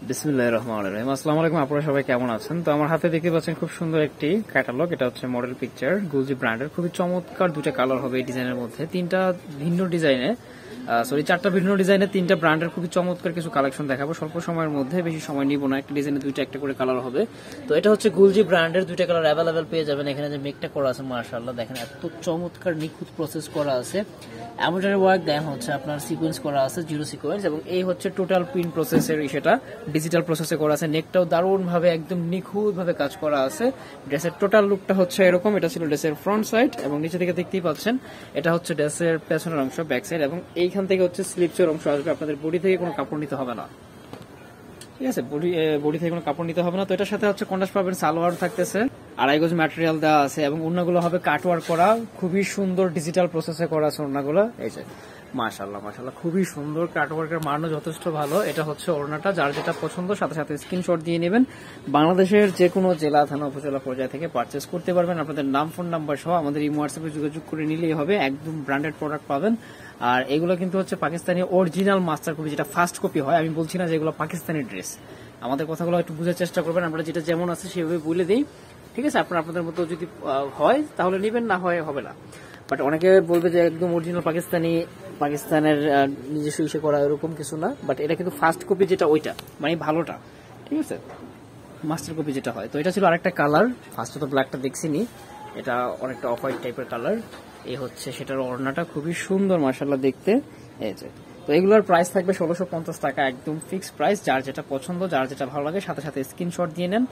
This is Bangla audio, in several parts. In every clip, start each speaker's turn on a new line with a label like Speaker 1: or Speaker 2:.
Speaker 1: বিসমিল্লাহির রহমানির রহিম। আসসালামু আলাইকুম, আপনারা সবাই কেমন আছেন? তো আমার হাতে দেখতে পাচ্ছেন খুব সুন্দর একটি ক্যাটালগ। এটা হচ্ছে মডেল পিকচার গুলজি ব্র্যান্ডের। খুবই চমৎকার দুটো কালার হবে এই ডিজাইনের মধ্যে, চারটা ভিন্ন ডিজাইনে তিনটা ব্র্যান্ডের খুবই চমৎকার কিছু কালেকশন দেখাবো স্বল্প সময়ের মধ্যে, বেশি সময় নিব না। একটা ডিজাইনে দুইটা একটা করে কালার হবে। তো এটা হচ্ছে গুলজি ব্র্যান্ডের, দুইটা কালার অ্যাভেলেবেল পেয়ে যাবেন। এখানে যে মেকটা করা আছে মাশাআল্লাহ দেখেন, এত চমৎকার নিখুঁত প্রসেস করা আছে। এমব্রয়ডারি ওয়ার্ক দেন হচ্ছে আপনার সিকোয়েন্স করা আছে, জিরো সিকোয়েন্স, এবং এই হচ্ছে টোটাল প্রিন্ট প্রসেসের সেটা ডিজিটাল প্রসেসে করা আছে। নেকটাও দারুণ ভাবে একদম নিখুঁত ভাবে কাজ করা আছে। ড্রেসের টোটাল লুকটা হচ্ছে এরকম। এটা ছিল ড্রেসের ফ্রন্ট সাইড এবং নিচে থেকে দেখতেই পাচ্ছেন এটা হচ্ছে ড্রেসের পেছনের অংশ, ব্যাক সাইড, এবং এইখান থেকে হচ্ছে স্লিপসের অংশ আসবে। আপনাদের বডি থেকে কোনো কাপড় নিতে হবে না, ঠিক আছে? বডি থেকে কোনো কাপড় নিতে হবে না। তো এটার সাথে হচ্ছে কন্ট্রাস্ট পাবেন, সালোয়ার থাকতেছে, আড়াই গজ ম্যাটেরিয়াল দেওয়া আছে, এবং ওড়নাগুলো হবে কাটওয়ার্ক করা, খুবই সুন্দর ডিজিটাল প্রসেসে করা আছে ওড়নাগুলো। এই যে মাশাআল্লাহ মাশাআল্লাহ, খুবই সুন্দর, কাটওয়ার্কের মানও যথেষ্ট ভালো। এটা হচ্ছে ওড়নাটা, যার যেটা পছন্দ সাথে সাথে স্ক্রিনশট দিয়ে নেবেন। বাংলাদেশের যে কোনো জেলা, থানা, উপজেলা পর্যায় থেকে পারচেস করতে পারবেন। আপনাদের নাম, ফোন নাম্বার সহ আমাদের এই হোয়াটসঅ্যাপে যোগাযোগ করে নিলেই হবে, একদম ব্র্যান্ডেড প্রোডাক্ট পাবেন। আর এগুলো কিন্তু হচ্ছে পাকিস্তানি অরিজিনাল মাস্টার কপি, যেটা ফার্স্ট কপি হয়। আমি বলছি না যে এগুলো পাকিস্তানি ড্রেস। আমাদের কথাগুলো একটু বুঝার চেষ্টা করবেন, আমরা যেটা যেমন আছে সেভাবে বলে দিই, ঠিক আছে? আপনাদের মতো যদি হয় তাহলে নেবেন, না হয় হবে না। বাট অনেকে বলবে যে একদম অরিজিনাল পাকিস্তানের নিজস্ব ইসে করা, এরকম কিছু না। বাট এটা কিন্তু ফার্স্ট কপি, যেটা ওইটা মানে ভালোটা, ঠিক আছে? মাস্টার কপি যেটা হয়। তো এটা ছিল আরেকটা কালার। ফার্স্টে তো ব্ল্যাকটা দেখছিনি, এটা অনেকটা অফ হোয়াইট টাইপের কালার। এই হচ্ছে সেটার ওড়নাটা, খুবই সুন্দর মাশাআল্লাহ দেখতে। এই যে, তো এগুলোর প্রাইস থাকবে 1650 টাকা, একদম ফিক্সড প্রাইস। যার যেটা পছন্দ, যার যেটা ভালো লাগে সাথে সাথে স্ক্রিনশট দিয়ে নেন,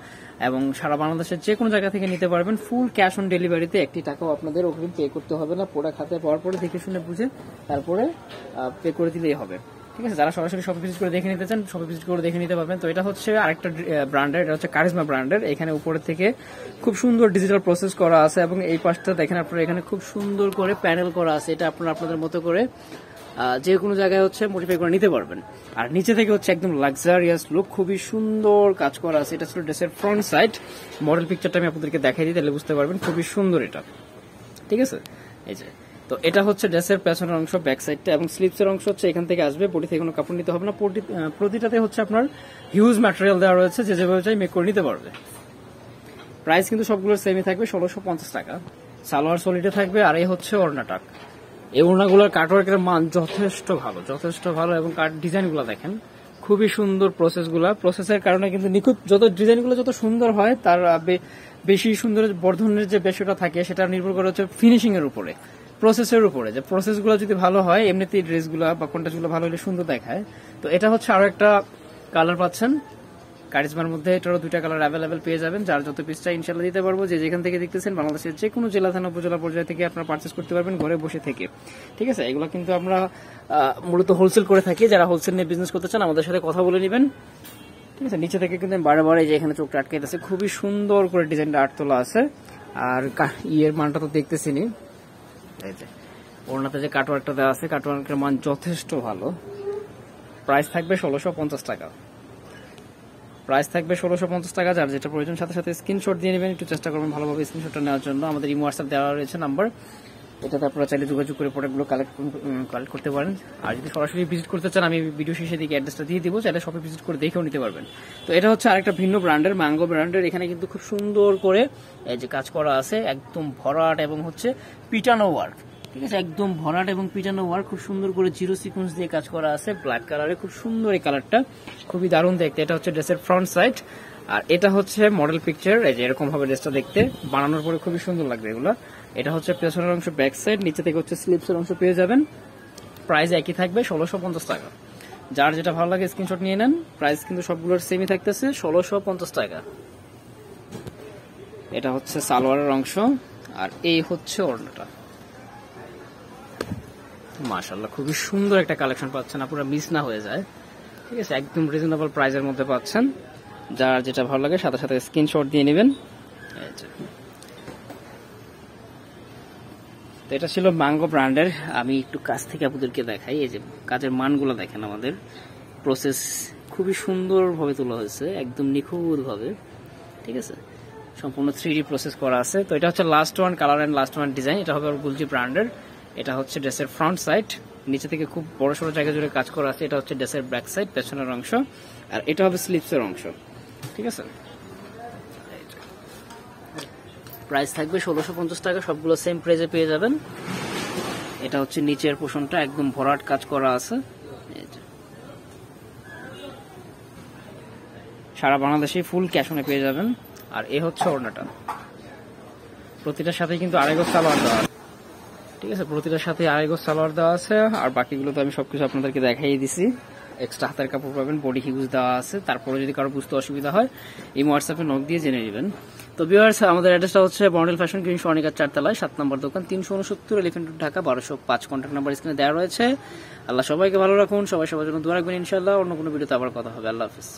Speaker 1: এবং সারা বাংলাদেশের যে কোনো জায়গা থেকে নিতে পারবেন। ফুল ক্যাশ অন ডেলিভারিতে, একটি টাকাও আপনাদের অগ্রিম পে করতে হবে না। প্রোডাক্ট হাতে পাওয়ার পরে দেখে শুনে বুঝে তারপরে পে করে দিলেই হবে, ঠিক আছে? যারা সরাসরি শপে ভিজিট করে দেখে নিতে চান, শপে ভিজিট করে দেখে নিতে পারবেন। তো এটা হচ্ছে আরেকটা ব্র্যান্ডের, এটা হচ্ছে কারিজমা ব্র্যান্ডের। এখানে উপরে থেকে খুব সুন্দর ডিজিটাল প্রসেস করা আছে, এবং এই পাশটা দেখেন আপনারা, এখানে খুব সুন্দর করে প্যানেল করা আছে। এটা আপনারা আপনাদের মতো করে যে কোনো জায়গায় হচ্ছে মডিফাই করে নিতে পারবেন। আর নিচে থেকে হচ্ছে একদম লাক্সারিয়াস লুক, খুবই সুন্দর কাজ করা আছে। এটা ছিল ড্রেসের ফ্রন্ট সাইড। মডেল পিকচারটা আমি আপনাদেরকে দেখাই দিই, তাহলে বুঝতে পারবেন। খুবই সুন্দর এটা, ঠিক আছে? এই যে, তো এটা হচ্ছে ড্রেসের পেছনের অংশ, ব্যাক সাইডটা, এবং স্লিপসের অংশ হচ্ছে এখান থেকে আসবে। বডি থেকে কোনো কাপড় নিতে হবে না। প্রতিটাতে হচ্ছে আপনার হিউজ ম্যাটেরিয়াল দেওয়া রয়েছে, যে যেভাবে চাই মেক করে নিতে পারবে। প্রাইস কিন্তু সবগুলোর সেমই থাকবে, 1650 টাকা। সালোয়ার সলিডে থাকবে। আর এই হচ্ছে ওড়নাটা। এই ওড়নাগুলোর কাটওয়ার্কের মান যথেষ্ট ভালো, এবং ডিজাইনগুলো দেখেন, খুবই সুন্দর প্রসেসের কারণে কিন্তু নিখুঁত। যত ডিজাইনগুলো যত সুন্দর হয়, তার বেশি সুন্দর বর্ধনের যে বিষয়টা থাকে, সেটা নির্ভর করে হচ্ছে ফিনিশিং এর উপরে, প্রসেসের উপরে। যে প্রসেসগুলো যদি ভালো হয়, এমনিতেই ড্রেসগুলো বা কন্টেন্টগুলো ভালো হলে সুন্দর দেখায়। তো এটা হচ্ছে আরো একটা কালার পাচ্ছেন কারিজমার মধ্যে। এটারও দুইটা কালার অ্যাভেলেবেল পেয়ে যাবেন। যার যত পিসটা ইনশাল্লাহ দিতে পারবো। যে যেখান থেকে দেখতেছেন, বাংলাদেশের যে কোনো জেলা, থানা, উপজেলা পর্যায়ে থেকে আপনারা পারচেস করতে পারবেন ঘরে বসে থেকে, ঠিক আছে? এগুলো কিন্তু আমরা মূলত হোলসেল করে থাকি। যারা হোলসেল নিয়ে বিজনেস করতে চান, আমাদের সাথে কথা বলে নেবেন, ঠিক আছে? নিচে থেকে কিন্তু বারে যে এখানে চোখটা আটকাইতেছে, খুবই সুন্দর করে ডিজাইনটা আর্ট তোলা আছে। আর ইয়ের মানটা তো দেখতেছিনি। এই যে ওড়নাতে যে কাটওয়ার্কটা দেওয়া আছে, কাটওয়ার্কের মান যথেষ্ট ভালো। প্রাইস থাকবে 1650 টাকা। যার যেটা প্রয়োজন সাথে সাথে স্ক্রিনশট দিয়ে নেবেন। একটু চেষ্টা করবেন ভালোভাবে স্ক্রিনশটটা নেওয়ার জন্য। আমাদের ইমো হোয়াটসঅ্যাপ দেওয়া রয়েছে নাম্বার, এটাতে আপনারা চাইলে যোগাযোগ করে প্রোডাক্টগুলো কালেক্ট করতে পারেন। আর যদি সরাসরি ভিজিট করতে চান, আমি ভিডিও শেষে দিকে অ্যাড্রেসটা দিয়ে দিব, চাইলে শপে ভিজিট করে দেখেও নিতে পারবেন। তো এটা হচ্ছে আরেকটা ভিন্ন ব্র্যান্ডের, ম্যাঙ্গো ব্র্যান্ডের। এখানে কিন্তু খুব সুন্দর করে এই যে কাজ করা আছে, একদম ভরাট এবং হচ্ছে পিটানো ওয়ার্ক, ঠিক আছে? একদম ভরাট এবং পিটানো ওয়ার্ক, খুব সুন্দর করে জিরো সিকোয়েন্স দিয়ে কাজ করা আছে। ব্ল্যাক কালারে খুব সুন্দর এই কালারটা, খুবই দারুণ দেখতে। এটা হচ্ছে ড্রেসের ফ্রন্ট সাইড, আর এটা হচ্ছে মডেল পিকচার। এই যে এরকম ভাবে ড্রেসটা দেখতে, বানানোর পরে খুবই সুন্দর লাগবে এগুলো। এটা হচ্ছে পেছনের অংশ, ব্যাক সাইড, নিচে থেকে হচ্ছে স্লিপসের অংশ পেয়ে যাবেন। প্রাইস একই থাকবে, 1650 টাকা। যার যেটা ভালো লাগে স্ক্রিনশট নিয়ে নেন। প্রাইস কিন্তু সবগুলোর সেমই থাকতেছে, 1650 টাকা। এটা হচ্ছে সালোয়ারের অংশ, আর এই হচ্ছে ওড়নাটা। মাশাআল্লাহ, খুবই সুন্দর একটা কালেকশন পাচ্ছেন, আপনারা মিস না হয়ে যায়, ঠিক আছে? একদম রিজনেবল প্রাইসের মধ্যে পাচ্ছেন। যার যেটা ভালো লাগে সাথে সাথে স্ক্রিনশট দিয়ে নেবেন। তো এটা ছিল ম্যাঙ্গো ব্র্যান্ডের। আমি একটু কাছ থেকে আপনাদেরকে দেখাই। এই যে কাজের মানগুলো দেখেন, আমাদের প্রসেস খুবই সুন্দরভাবে তোলা হয়েছে, একদম নিখুঁত ভাবে, ঠিক আছে? সম্পূর্ণ 3D প্রসেস করা আছে। তো এটা হচ্ছে last one colour and last one design. এটা হবে গুলজি ব্র্যান্ডের। এটা হচ্ছে ড্রেসের ফ্রন্ট সাইড, নিচে থেকে খুব বড় সড়ো জায়গা জুড়ে কাজ করা আছে। এটা হচ্ছে ড্রেসের ব্যাক সাইড, পেছনের অংশ। আর এটা হবে স্লিপসের অংশ, ঠিক আছে। প্রাইস থাকবে 1650 টাকা, সবগুলো সেম প্রাইসে পেয়ে যাবেন। এটা হচ্ছে নিচের পোর্শনটা একদম ভরাট কাজ করা আছে, সারা বাংলাদেশে ফুল ক্যাশ অনে পেয়ে যাবেন। আর এ হচ্ছে ওড়নাটা, প্রতিটার সাথে কিন্তু আড়াই গজ সালোয়ার দেওয়া আছে, ঠিক আছে, প্রতিটার সাথে আড়াই গজ সালোয়ার দেওয়া আছে। আর বাকিগুলো তো আমি সবকিছু আপনাদেরকে দেখাই দিছি। এক্সট্রা হাতের কাপড় পাবেন, বডি হিউজ দেওয়া আছে। তারপরে যদি কারো বুঝতে অসুবিধা হয় এই হোয়াটসঅ্যাপে নক দিয়ে জেনে নেবেন। তো ভিউয়ার্স, আমাদের অ্যাড্রেসটা হচ্ছে বর্ণিল ফ্যাশন গ্রিন সনিকার 4 তলায় 7 নম্বর দোকান, 369 elephant road, Dhaka 1205। Contact number স্ক্রিনে দেওয়া রয়েছে। আল্লাহ সবাইকে ভালো রাখুন, সবাই সবার জন্য দোয়া রাখবেন ইনশাআল্লাহ। অন্য কোনো ভিডিওতে আবার কথা হবে। আল্লাহ হাফেজ।